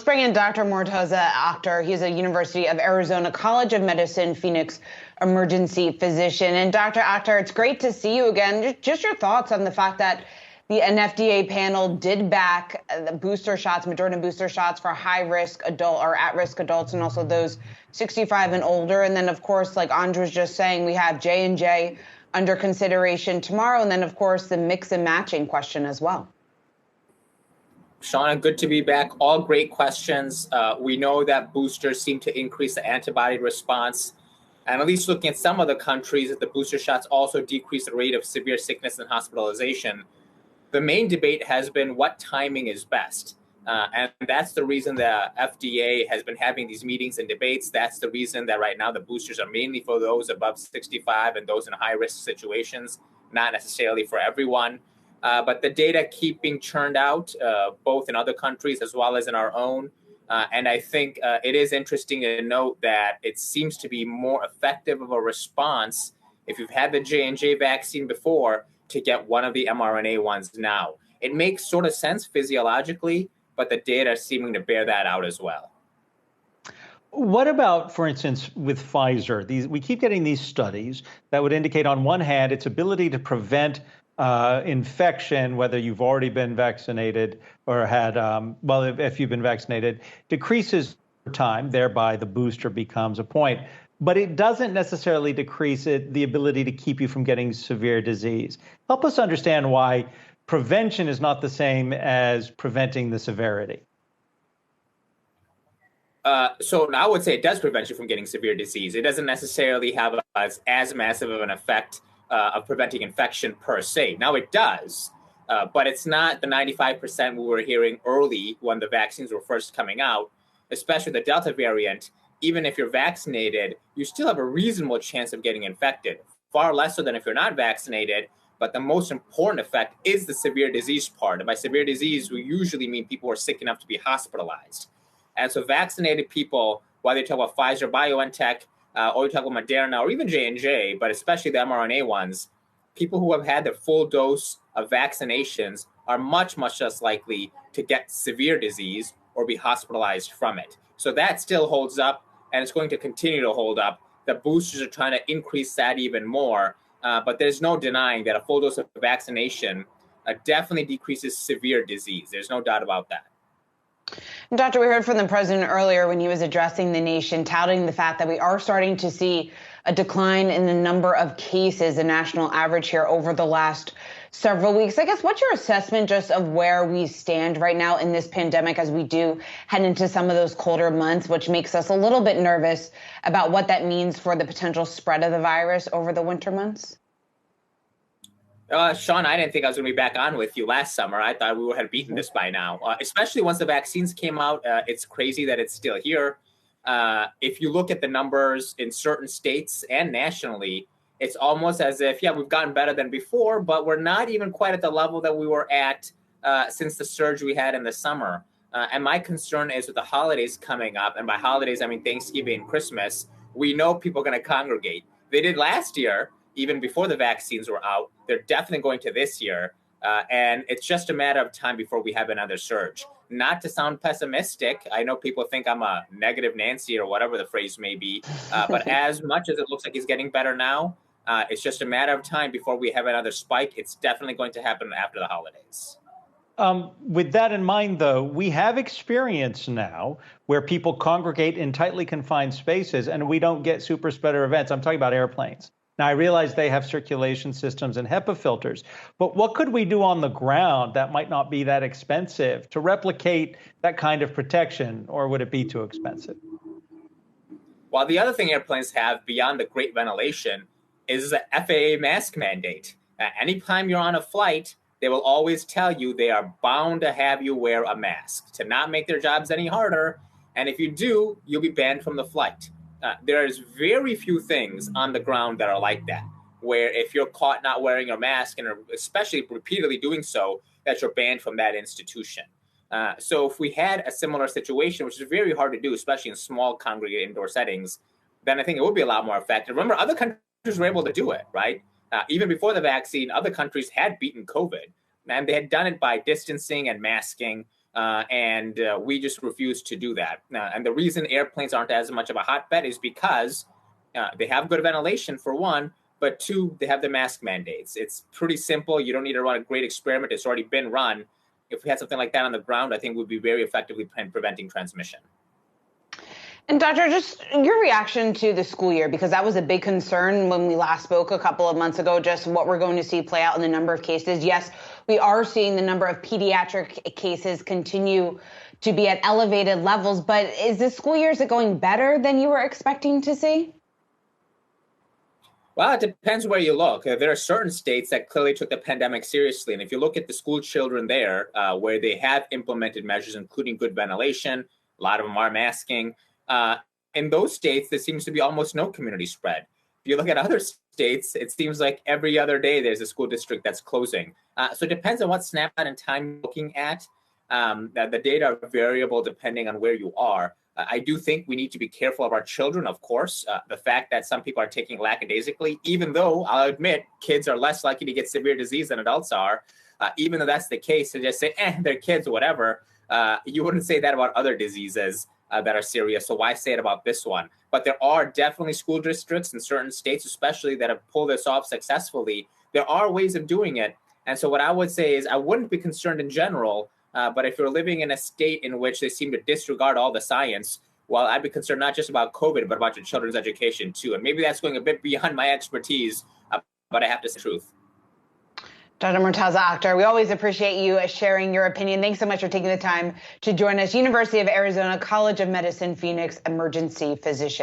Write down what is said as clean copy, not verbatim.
let's bring in Dr. Murtaza Akhter. He's a University of Arizona College of Medicine, Phoenix emergency physician. And Dr. Akhter, it's great to see you again. Just your thoughts on the fact that the NFDA panel did back the booster shots, Moderna booster shots for high-risk adult or at-risk adults, and also those 65 and older. And then, of course, like Andrew was just saying, we have J&J under consideration tomorrow. And then, of course, the mix and matching question as well. Shauna, good to be back. All great questions. We know that boosters seem to increase the antibody response. And at least looking at some of the countries, the booster shots also decrease the rate of severe sickness and hospitalization. The main debate has been what timing is best. And that's the reason the FDA has been having these meetings and debates. That's the reason that right now the boosters are mainly for those above 65 and those in high-risk situations, not necessarily for everyone. But the data keep being churned out, both in other countries as well as in our own. And I think it is interesting to note that it seems to be more effective of a response if you've had the J&J vaccine before to get one of the mRNA ones now. It makes sort of sense physiologically, but the data are seeming to bear that out as well. What about, for instance, with Pfizer? We keep getting these studies that would indicate, on one hand, its ability to prevent infection, whether you've already been vaccinated or had, if you've been vaccinated, decreases over time, thereby the booster becomes a point. But it doesn't necessarily decrease the ability to keep you from getting severe disease. Help us understand why prevention is not the same as preventing the severity. So I would say it does prevent you from getting severe disease. It doesn't necessarily have as massive of an effect of preventing infection per se. Now it does, but it's not the 95% we were hearing early when the vaccines were first coming out, especially the Delta variant. Even if you're vaccinated, you still have a reasonable chance of getting infected, far less so than if you're not vaccinated. But the most important effect is the severe disease part. And by severe disease, we usually mean people who are sick enough to be hospitalized. And so vaccinated people, whether you talk about Pfizer, BioNTech, or you talk about Moderna, or even J&J, but especially the mRNA ones, people who have had the full dose of vaccinations are much, much less likely to get severe disease or be hospitalized from it. So that still holds up, and it's going to continue to hold up. The boosters are trying to increase that even more, but there's no denying that a full dose of vaccination definitely decreases severe disease. There's no doubt about that. Doctor, we heard from the president earlier when he was addressing the nation, touting the fact that we are starting to see a decline in the number of cases, the national average here over the last several weeks. I guess, what's your assessment just of where we stand right now in this pandemic as we do head into some of those colder months, which makes us a little bit nervous about what that means for the potential spread of the virus over the winter months? Sean, I didn't think I was going to be back on with you last summer. I thought we had beaten this by now, especially once the vaccines came out. It's crazy that it's still here. If you look at the numbers in certain states and nationally, it's almost as if, we've gotten better than before, but we're not even quite at the level that we were at since the surge we had in the summer. And my concern is with the holidays coming up, and by holidays, I mean Thanksgiving and Christmas, we know people are going to congregate. They did last year, even before the vaccines were out. They're definitely going to this year. And it's just a matter of time before we have another surge. Not to sound pessimistic, I know people think I'm a negative Nancy or whatever the phrase may be, but as much as it looks like it's getting better now, it's just a matter of time before we have another spike. It's definitely going to happen after the holidays. With that in mind, though, we have experience now where people congregate in tightly confined spaces and we don't get super spreader events. I'm talking about airplanes. Now, I realize they have circulation systems and HEPA filters, but what could we do on the ground that might not be that expensive to replicate that kind of protection, or would it be too expensive? Well, the other thing airplanes have beyond the great ventilation is the FAA mask mandate. Anytime you're on a flight, they will always tell you they are bound to have you wear a mask to not make their jobs any harder. And if you do, you'll be banned from the flight. There's very few things on the ground that are like that, where if you're caught not wearing your mask, and especially repeatedly doing so, that you're banned from that institution. So if we had a similar situation, which is very hard to do, especially in small congregated indoor settings, then I think it would be a lot more effective. Remember, other countries were able to do it, right? Even before the vaccine, other countries had beaten COVID, and they had done it by distancing and masking. And we just refuse to do that. And the reason airplanes aren't as much of a hotbed is because they have good ventilation, for one, but two, they have the mask mandates. It's pretty simple. You don't need to run a great experiment. It's already been run. If we had something like that on the ground, I think we'd be very effectively preventing transmission. And Doctor, just your reaction to the school year, because that was a big concern when we last spoke a couple of months ago, just what we're going to see play out in the number of cases. Yes, we are seeing the number of pediatric cases continue to be at elevated levels, but is this school year, is it going better than you were expecting to see? Well, it depends where you look. There are certain states that clearly took the pandemic seriously. And if you look at the school children there, where they have implemented measures, including good ventilation, a lot of them are masking. In those states, there seems to be almost no community spread. If you look at other states, it seems like every other day there's a school district that's closing. So it depends on what snapshot in time you're looking at. The data are variable depending on where you are. I do think we need to be careful of our children, of course. The fact that some people are taking lackadaisically, even though I'll admit kids are less likely to get severe disease than adults are, even though that's the case, to just say, they're kids, whatever, you wouldn't say that about other diseases that are serious. So why say it about this one? But there are definitely school districts in certain states, especially, that have pulled this off successfully. There are ways of doing it. And so what I would say is I wouldn't be concerned in general. But if you're living in a state in which they seem to disregard all the science, well, I'd be concerned not just about COVID, but about your children's education too. And maybe that's going a bit beyond my expertise, but I have to say the truth. Dr. Murtaza Akhter, we always appreciate you sharing your opinion. Thanks so much for taking the time to join us. University of Arizona College of Medicine, Phoenix emergency physician.